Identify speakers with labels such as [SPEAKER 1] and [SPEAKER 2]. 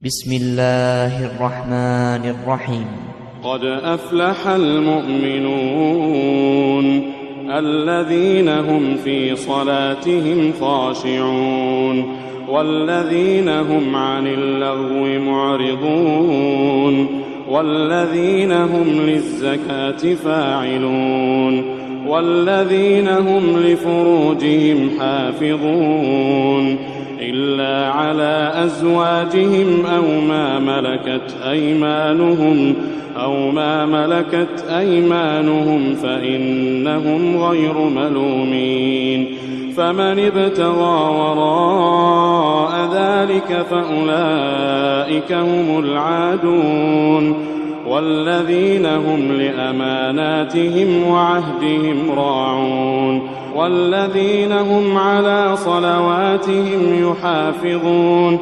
[SPEAKER 1] بسم الله الرحمن الرحيم.
[SPEAKER 2] قد أفلح المؤمنون الذين هم في صلاتهم خاشعون والذين هم عن اللغو معرضون والذين هم للزكاة فاعلون والذين هم لفروجهم حافظون إلا على أزواجهم أو ما ملكت أيمانهم فإنهم غير ملومين فمن ابتغى وراء ذلك فأولئك هم العادون والذين هم لأماناتهم وعهدهم راعون والذين هم على صلواتهم يحافظون